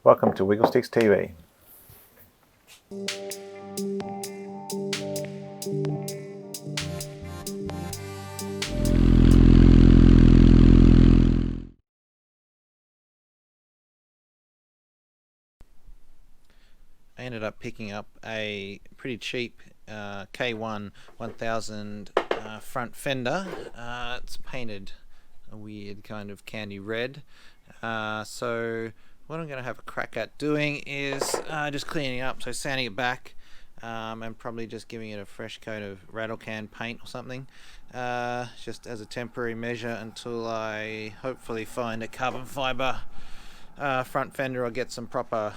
Welcome to Wigglesticks TV. I ended up picking up a pretty cheap K1 1000 front fender. It's painted a weird kind of candy red. So what I'm going to have a crack at doing is just cleaning it up, so sanding it back and probably just giving it a fresh coat of rattle can paint or something, just as a temporary measure until I hopefully find a carbon fiber front fender or get some proper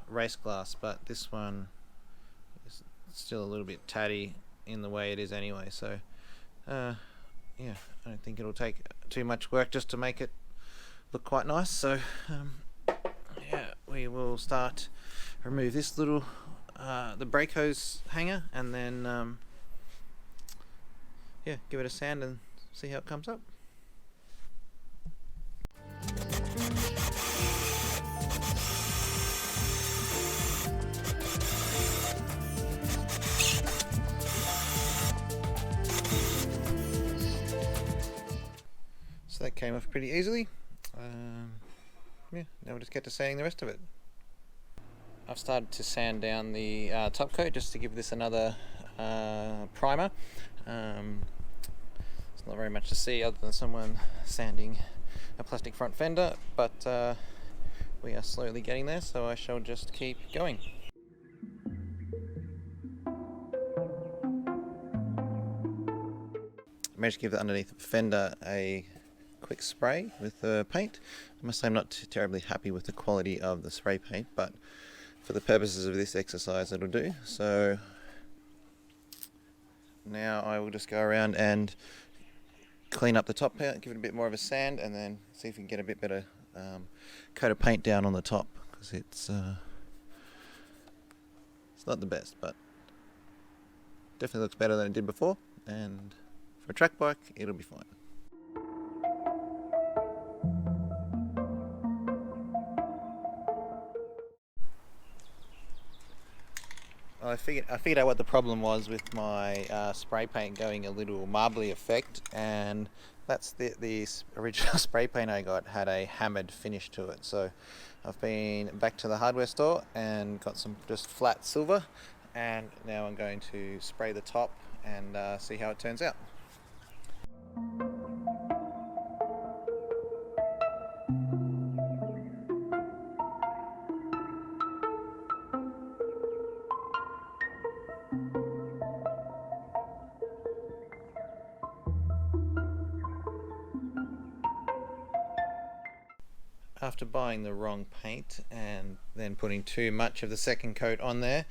race glass. But this one is still a little bit tatty in the way it is anyway, so yeah, I don't think it'll take too much work just to make it look quite nice. So yeah, we will remove this little the brake hose hanger, and then yeah, give it a sand and see how it comes up. So that came off pretty easily. Yeah, now we'll just get to sanding the rest of it. I've started to sand down the top coat just to give this another primer. It's not very much to see other than someone sanding a plastic front fender, but we are slowly getting there, so I shall just keep going. I managed to give the underneath the fender a quick spray with the paint. I must say I'm not terribly happy with the quality of the spray paint, but for the purposes of this exercise it'll do. So now I will just go around and clean up the top part, give it a bit more of a sand, and then see if we can get a bit better coat of paint down on the top, because it's not the best, but definitely looks better than it did before, and for a track bike it'll be fine. I figured out what the problem was with my spray paint going a little marbly effect, and that's the original spray paint I got had a hammered finish to it. So I've been back to the hardware store and got some just flat silver, and now I'm going to spray the top and see how it turns out. After buying the wrong paint and then putting too much of the second coat on there,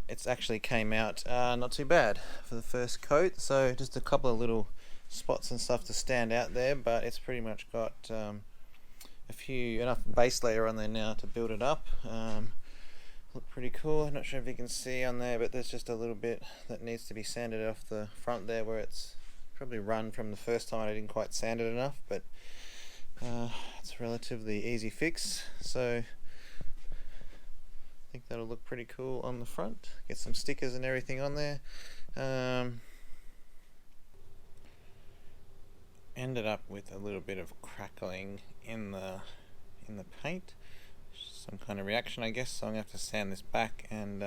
it's actually came out not too bad for the first coat. So just a couple of little spots and stuff to stand out there, but it's pretty much got enough base layer on there now to build it up. Look pretty cool. I'm not sure if you can see on there, but there's just a little bit that needs to be sanded off the front there, where it's probably run from the first time I didn't quite sand it enough, but it's a relatively easy fix, so I think that'll look pretty cool on the front. Get some stickers and everything on there. Ended up with a little bit of crackling in the paint, some kind of reaction I guess, so I'm going to have to sand this back and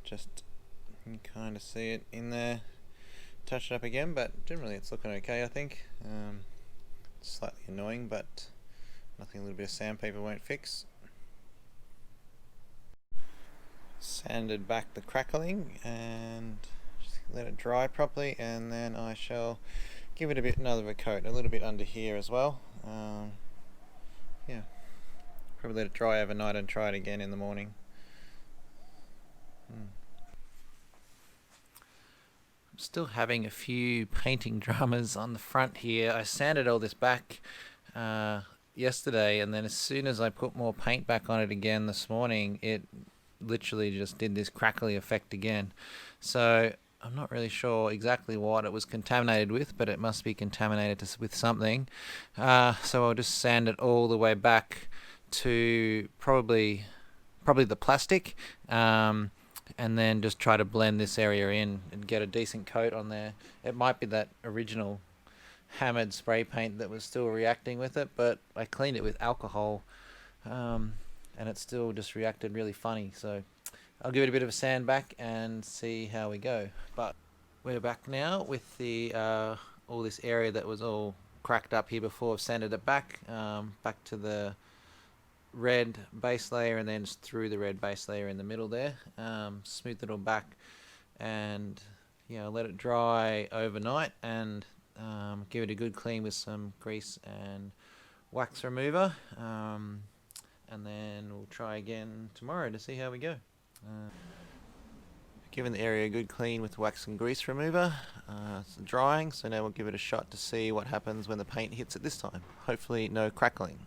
just, you can kind of see it in there, touch it up again, but generally it's looking okay, I think. Slightly annoying, but nothing a little bit of sandpaper won't fix. Sanded back the crackling and just let it dry properly, and then I shall give it another of a coat, a little bit under here as well. Yeah, probably let it dry overnight and try it again in the morning. I'm still having a few painting dramas on the front here. I sanded all this back yesterday, and then as soon as I put more paint back on it again this morning, it literally just did this crackly effect again. So I'm not really sure exactly what it was contaminated with, but it must be contaminated with something. So I'll just sand it all the way back to probably the plastic, and then just try to blend this area in and get a decent coat on there. It might be that original hammered spray paint that was still reacting with it, but I cleaned it with alcohol, and it still just reacted really funny. So I'll give it a bit of a sand back and see how we go. But we're back now with the all this area that was all cracked up here before. I've sanded it back to the red base layer, and then just through the red base layer in the middle there. Smooth it all back, and let it dry overnight, and give it a good clean with some grease and wax remover, and then we'll try again tomorrow to see how we go. Given the area a good clean with wax and grease remover, it's drying, so now we'll give it a shot to see what happens when the paint hits it this time. Hopefully no crackling.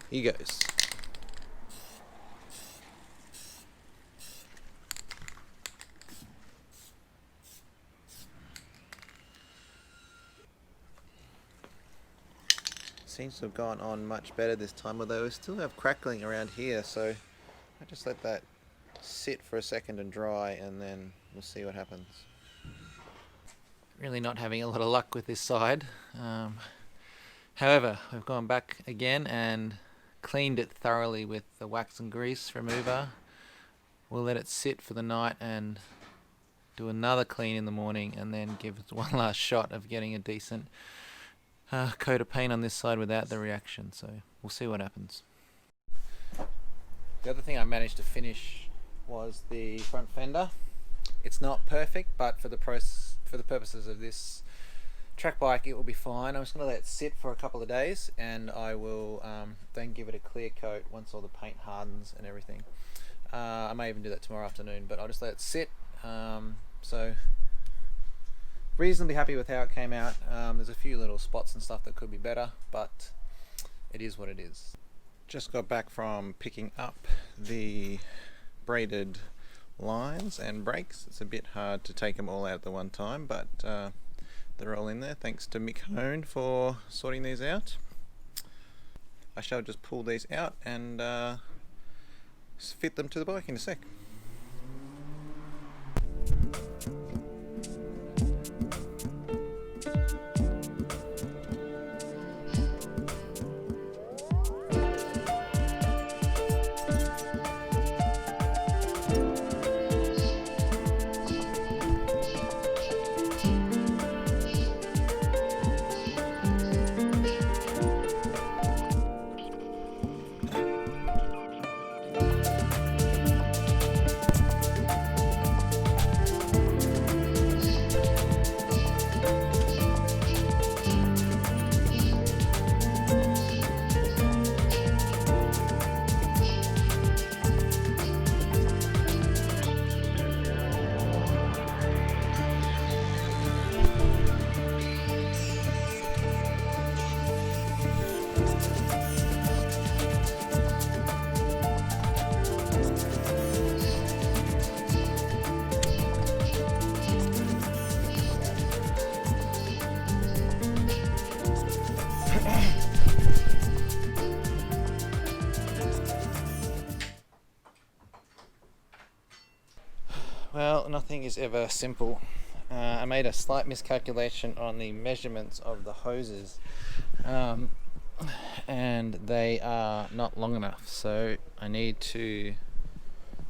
Here goes. Seems to have gone on much better this time, although we still have crackling around here, so I just let that sit for a second and dry, and then we'll see what happens. Really not having a lot of luck with this side. However, we've gone back again and cleaned it thoroughly with the wax and grease remover. We'll let it sit for the night and do another clean in the morning, and then give it one last shot of getting a decent coat of paint on this side without the reaction. So we'll see what happens. The other thing I managed to finish was the front fender. It's not perfect, but for the purposes of this track bike, it will be fine. I'm just going to let it sit for a couple of days, and I will then give it a clear coat once all the paint hardens and everything. I may even do that tomorrow afternoon, but I'll just let it sit. So reasonably happy with how it came out. There's a few little spots and stuff that could be better, but it is what it is. Just got back from picking up the braided lines and brakes. It's a bit hard to take them all out at the one time, but they're all in there. Thanks to Mick Hone for sorting these out. I shall just pull these out and fit them to the bike in a sec. Well, nothing is ever simple. I made a slight miscalculation on the measurements of the hoses, and they are not long enough, so I need to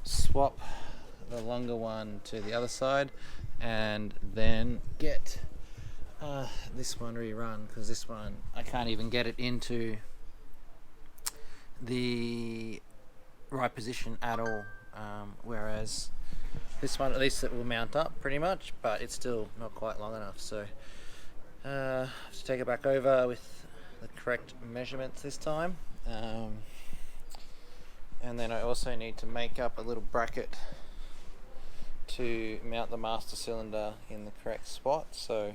swap the longer one to the other side and then get this one rerun, because this one I can't even get it into the right position at all, whereas this one, at least it will mount up pretty much, but it's still not quite long enough. So I have to take it back over with the correct measurements this time, and then I also need to make up a little bracket to mount the master cylinder in the correct spot. So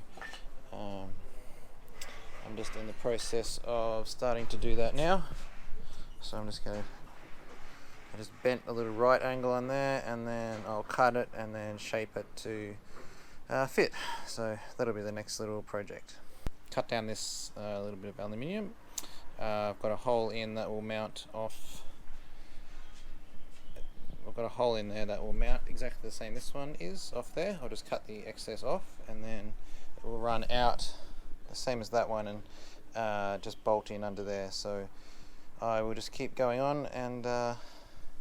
I'm just in the process of starting to do that now. So I'm just going to I just bent a little right angle on there, and then I'll cut it and then shape it to fit. So that'll be the next little project. Cut down this little bit of aluminium. I've got a hole in that will mount off. I've got a hole in there that will mount exactly the same this one is off there. I'll just cut the excess off, and then it will run out the same as that one, and just bolt in under there. So I will just keep going on and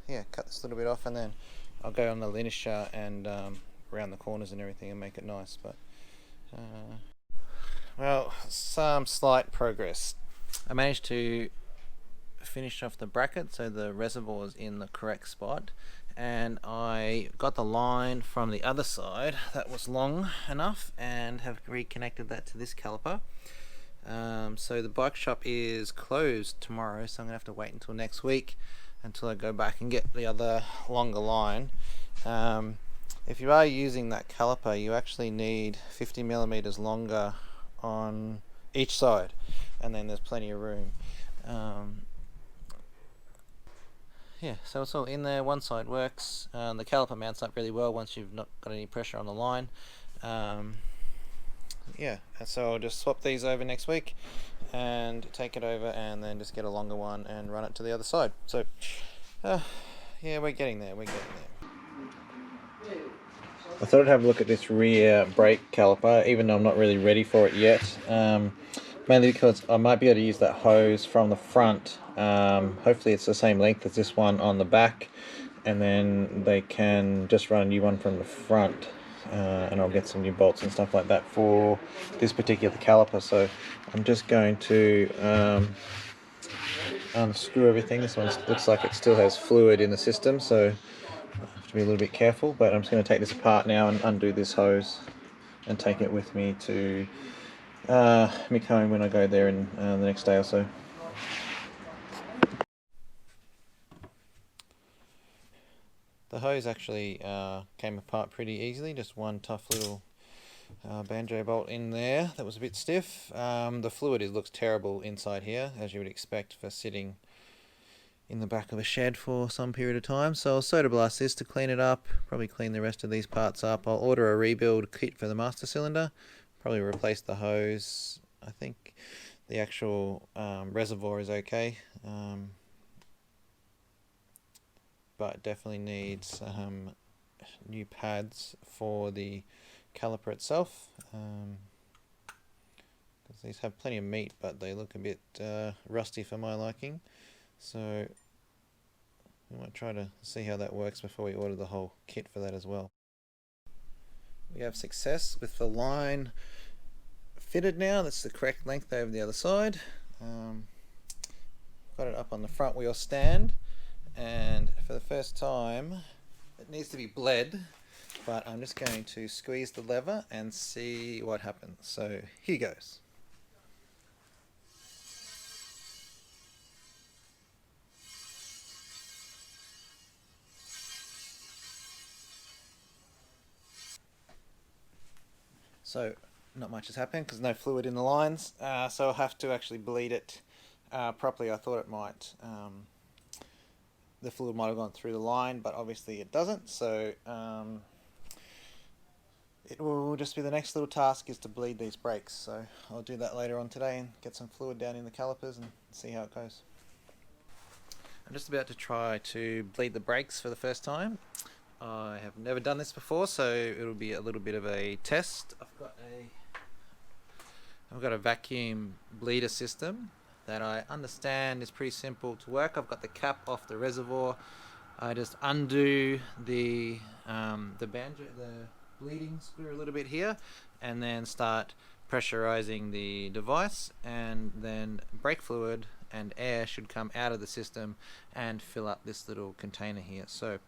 yeah, cut this little bit off, and then I'll go on the linisher and around the corners and everything and make it nice. But well, some slight progress. I managed to finish off the bracket so the reservoir is in the correct spot, and I got the line from the other side that was long enough and have reconnected that to this caliper. So the bike shop is closed tomorrow, so I'm gonna have to wait until next week until I go back and get the other longer line. If you are using that caliper, you actually need 50 millimeters longer on each side, and then there's plenty of room. Yeah, so it's all in there. One side works. The caliper mounts up really well once you've not got any pressure on the line. Yeah, so I'll just swap these over next week and take it over, and then just get a longer one and run it to the other side. So yeah, we're getting there. I thought I'd have a look at this rear brake caliper, even though I'm not really ready for it yet. Mainly because I might be able to use that hose from the front. Hopefully it's the same length as this one on the back, and then they can just run a new one from the front, and I'll get some new bolts and stuff like that for this particular caliper. So I'm just going to unscrew everything. This one looks like it still has fluid in the system, so I have to be a little bit careful, but I'm just going to take this apart now and undo this hose and take it with me to me home when I go there in the next day or so. The hose actually came apart pretty easily, just one tough little banjo bolt in there that was a bit stiff. The fluid looks terrible inside here, as you would expect for sitting in the back of a shed for some period of time. So I'll soda blast this to clean it up, probably clean the rest of these parts up. I'll order a rebuild kit for the master cylinder, probably replace the hose. I think the actual reservoir is okay, but definitely needs new pads for the caliper itself, because these have plenty of meat, but they look a bit rusty for my liking. So we might try to see how that works before we order the whole kit for that as well. We have success with the line fitted now. That's the correct length over the other side. Got it up on the front wheel stand, and for the first time it needs to be bled, but I'm just going to squeeze the lever and see what happens. So here goes. So not much has happened because no fluid in the lines, so I'll have to actually bleed it properly. I thought it might, the fluid might have gone through the line, but obviously it doesn't. So it will just be the next little task is to bleed these brakes. So I'll do that later on today and get some fluid down in the calipers and see how it goes. I'm just about to try to bleed the brakes for the first time. I have never done this before, so it'll be a little bit of a test. I've got a vacuum bleeder system that I understand is pretty simple to work. I've got the cap off the reservoir. I just undo the bleeding screw a little bit here, and then start pressurizing the device, and then brake fluid and air should come out of the system and fill up this little container here. So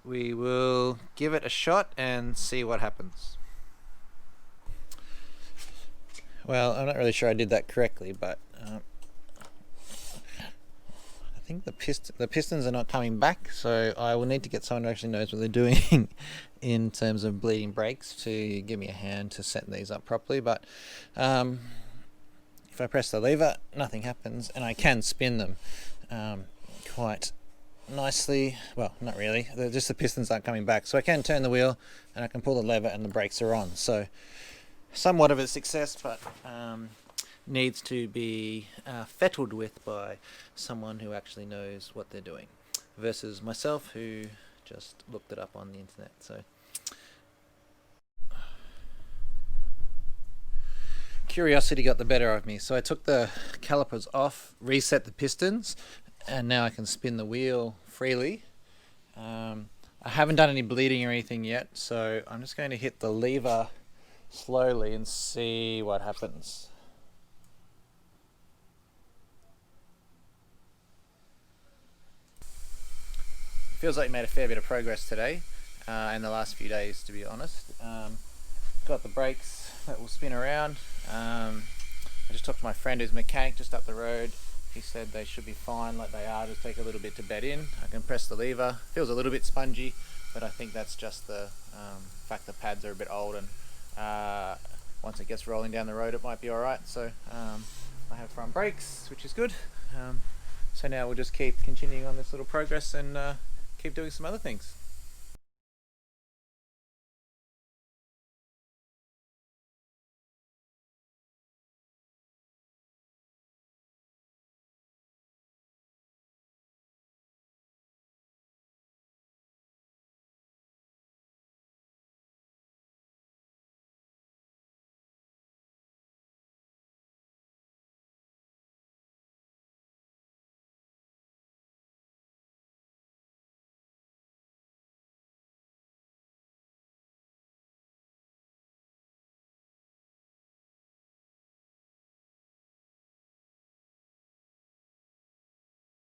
we will give it a shot and see what happens. Well, I'm not really sure I did that correctly, but I think the pistons are not coming back, so I will need to get someone who actually knows what they're doing in terms of bleeding brakes to give me a hand to set these up properly. But if I press the lever, nothing happens, and I can spin them quite nicely. Well, not really, just the pistons aren't coming back, so I can turn the wheel and I can pull the lever and the brakes are on. So somewhat of a success, but needs to be fettled with by someone who actually knows what they're doing versus myself, who just looked it up on the internet. So curiosity got the better of me, so I took the calipers off, reset the pistons, and now I can spin the wheel freely. I haven't done any bleeding or anything yet, so I'm just going to hit the lever slowly and see what happens. Feels like we made a fair bit of progress today in the last few days, to be honest. Got the brakes that will spin around. I just talked to my friend who's a mechanic just up the road. He said they should be fine like they are, just take a little bit to bed in. I can press the lever, feels a little bit spongy, but I think that's just the fact the pads are a bit old, and once it gets rolling down the road it might be alright. So I have front brakes, which is good. So now we'll just keep continuing on this little progress and keep doing some other things.